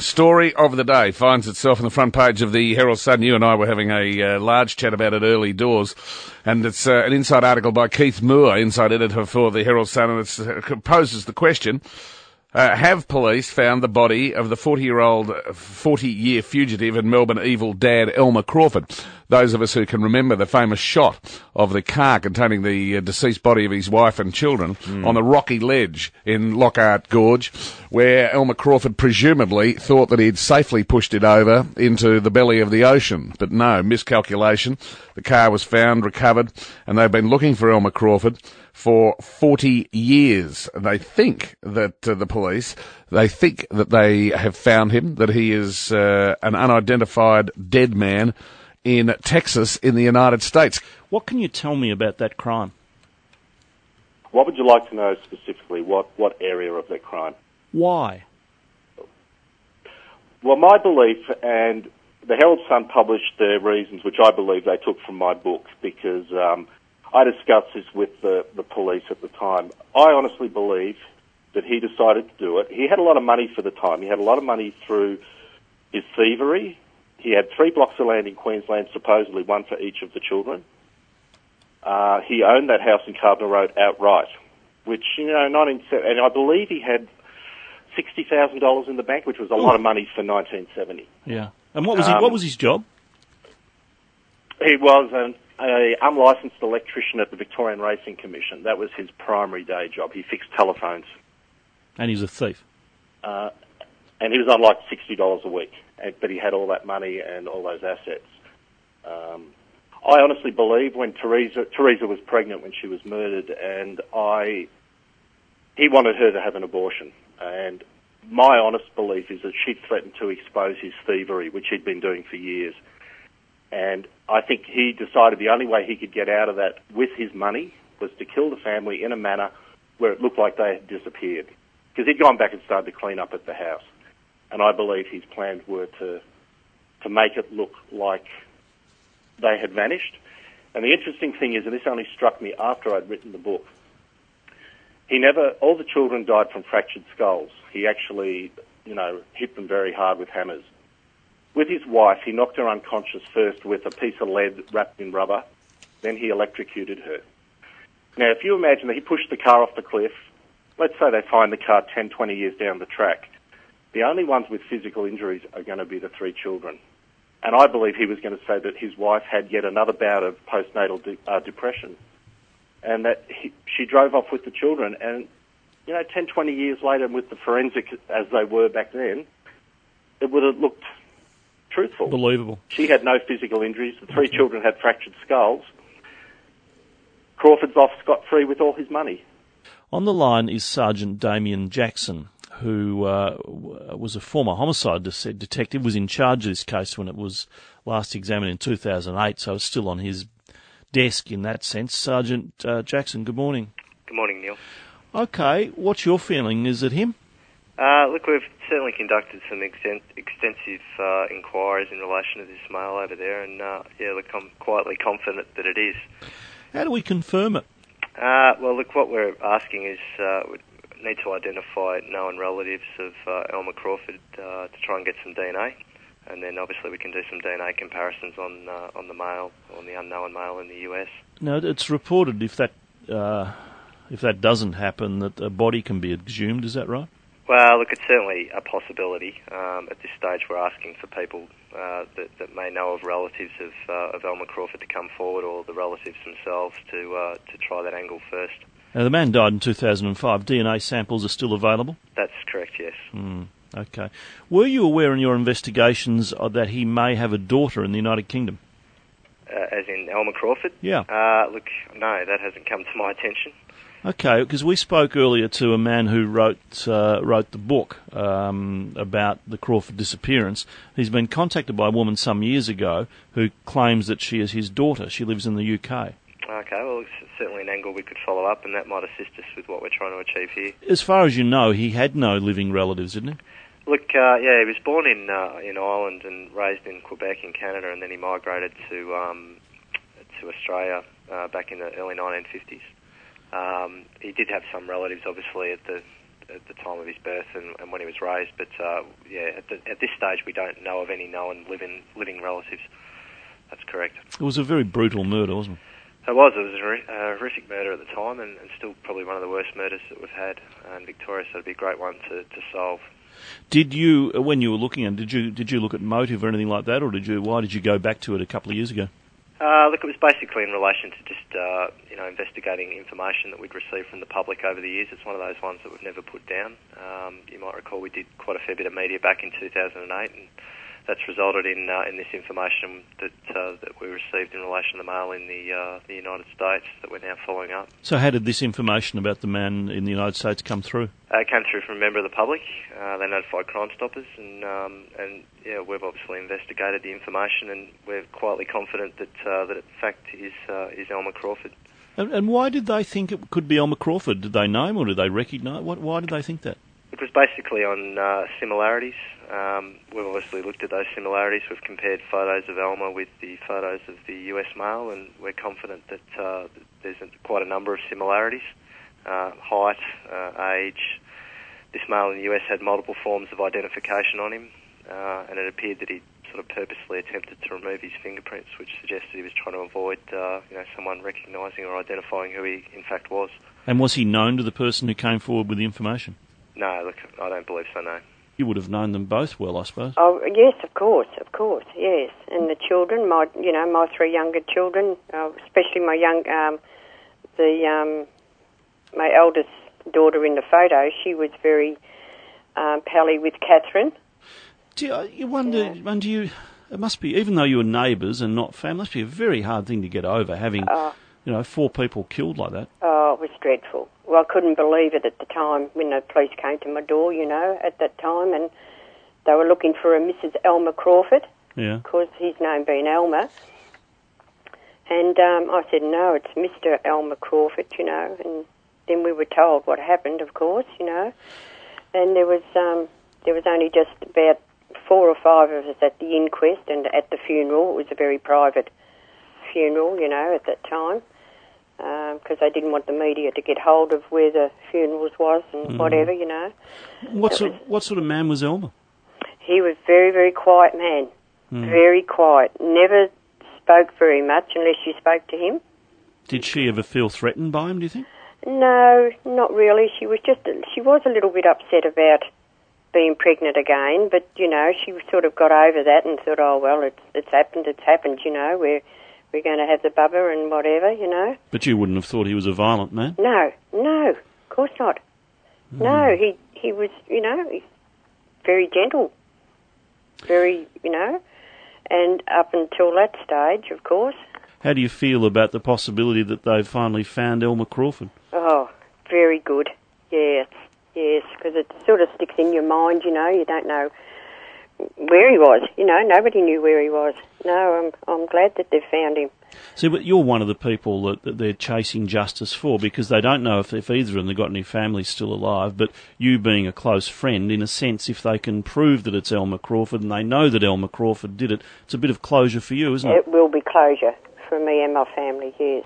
Story of the day finds itself on the front page of the Herald Sun. You and I were having a large chat about it early doors, and it's an inside article by Keith Moore, inside editor for the Herald Sun, and it poses the question, have police found the body of the 40-year fugitive and Melbourne evil dad Elmer Crawford? Those of us who can remember the famous shot of the car containing the deceased body of his wife and children on the rocky ledge in Lockhart Gorge, where Elmer Crawford presumably thought that he'd safely pushed it over into the belly of the ocean. But no, miscalculation. The car was found, recovered, and they've been looking for Elmer Crawford for 40 years. They think that the police, they think that they have found him, that he is an unidentified dead man in Texas in the United States. What can you tell me about that crime? What would you like to know specifically? What area of that crime? Why? Well, my belief, and the Herald Sun published their reasons, which I believe they took from my book, because I discussed this with the police at the time. I honestly believe that he decided to do it. He had a lot of money for the time. He had a lot of money through his thievery. He had 3 blocks of land in Queensland, supposedly one for each of the children. He owned that house in Cardinal Road outright, which, and I believe he had $60,000 in the bank, which was a lot of money for 1970. Yeah. And what was his job? He was an unlicensed electrician at the Victorian Racing Commission. That was his primary day job. He fixed telephones. And he was a thief. And he was on like $60 a week, but he had all that money and all those assets. I honestly believe when Teresa was pregnant when she was murdered, and he wanted her to have an abortion. And my honest belief is that she threatened to expose his thievery, which he'd been doing for years. And I think he decided the only way he could get out of that with his money was to kill the family in a manner where it looked like they had disappeared. Because he'd gone back and started to clean up at the house. And I believe his plans were to make it look like they had vanished. And the interesting thing is, and this only struck me after I'd written the book, all the children died from fractured skulls. He actually, hit them very hard with hammers. With his wife, he knocked her unconscious first with a piece of lead wrapped in rubber. Then he electrocuted her. Now, if you imagine that he pushed the car off the cliff, let's say they find the car 10, 20 years down the track, the only ones with physical injuries are going to be the 3 children. And I believe he was going to say that his wife had yet another bout of postnatal depression, and that she drove off with the children. And, 10, 20 years later, with the forensic as they were back then, it would have looked truthful. Believable. She had no physical injuries. The 3 children had fractured skulls. Crawford's off scot-free with all his money. On the line is Sergeant Damien Jackson, who was a former homicide detective, was in charge of this case when it was last examined in 2008, so it's still on his desk in that sense. Sergeant Jackson, good morning. Good morning, Neil. Okay, what's your feeling? Is it him? Look, we've certainly conducted some extensive inquiries in relation to this male over there, and I'm quietly confident that it is. How do we confirm it? Well, look, what we're asking is we need to identify known relatives of Elmer Crawford to try and get some DNA, and then obviously we can do some DNA comparisons on the male, on the unknown male in the US. No, it's reported if that doesn't happen, that a body can be exhumed. Is that right? Well, look, it's certainly a possibility. At this stage, we're asking for people that may know of relatives of Elmer Crawford to come forward, or the relatives themselves to try that angle first. Now, the man died in 2005. DNA samples are still available? That's correct, yes. Okay. Were you aware in your investigations that he may have a daughter in the United Kingdom? As in Elmer Crawford? Yeah. Look, no, that hasn't come to my attention. Okay, because we spoke earlier to a man who wrote the book about the Crawford disappearance. He's been contacted by a woman some years ago who claims that she is his daughter. She lives in the UK. Okay, well, it's certainly an angle we could follow up, and that might assist us with what we're trying to achieve here. As far as you know, he had no living relatives, didn't he? Look, he was born in Ireland and raised in Quebec in Canada, and then he migrated to Australia back in the early 1950s. He did have some relatives, obviously, at at the time of his birth and when he was raised. But at this stage, we don't know of any known living relatives. That's correct. It was a very brutal murder, wasn't it? It was a horrific murder at the time, and still probably one of the worst murders that we've had in Victoria. So it'd be a great one to solve. Did you, when you were looking at, did you look at motive or anything like that, or why did you go back to it a couple of years ago? Look, it was basically in relation to just investigating information that we'd received from the public over the years. It's one of those ones that we've never put down. You might recall we did quite a fair bit of media back in 2008, and that's resulted in this information that we received in relation to the mail in the United States that we're now following up. So how did this information about the man in the United States come through? It came through from a member of the public. They notified Crime Stoppers, and we've obviously investigated the information, and we're quietly confident that in fact is Elmer Crawford. And why did they think it could be Elmer Crawford? Did they know him, or did they recognise? Why did they think that? It was basically on similarities. We've obviously looked at those similarities. We've compared photos of Elmer with the photos of the US male, and we're confident that there's quite a number of similarities. Height, age. This male in the US had multiple forms of identification on him, and it appeared that he sort of purposely attempted to remove his fingerprints, which suggested he was trying to avoid someone recognising or identifying who he in fact was. And was he known to the person who came forward with the information? No, look, I don't believe so, no. You would have known them both well, I suppose. Oh, yes, of course, yes. And the children, my three younger children, especially my my eldest daughter in the photo, she was very pally with Catherine. You wonder, it must be, even though you were neighbours and not family, it must be a very hard thing to get over, having, 4 people killed like that. Oh, it was dreadful. Well, I couldn't believe it at the time when the police came to my door, at that time, and they were looking for a Mrs. Elmer Crawford, because his name being Elmer. And I said, no, it's Mr. Elmer Crawford, and then we were told what happened, of course, and there was only just about 4 or 5 of us at the inquest and at the funeral. It was a very private funeral, at that time, because they didn't want the media to get hold of where the funerals was and whatever, What sort of man was Elmer? He was very, very quiet man, very quiet. Never spoke very much unless you spoke to him. Did she ever feel threatened by him, do you think? No, not really. She was a little bit upset about being pregnant again, but, she sort of got over that and thought, oh, well, it's happened, we're going to have the bubba and whatever, But you wouldn't have thought he was a violent man? No, of course not. No, he was, very gentle, very, and up until that stage, of course. How do you feel about the possibility that they've finally found Elmer Crawford? Oh, very good, yes, because it sort of sticks in your mind, you don't know where he was, nobody knew where he was. No, I'm glad that they've found him. See, but you're one of the people that they're chasing justice for, because they don't know if either of them have got any families still alive, but you being a close friend, in a sense, if they can prove that it's Elmer Crawford and they know that Elmer Crawford did it, it's a bit of closure for you, isn't it? It will be closure for me and my family, yes.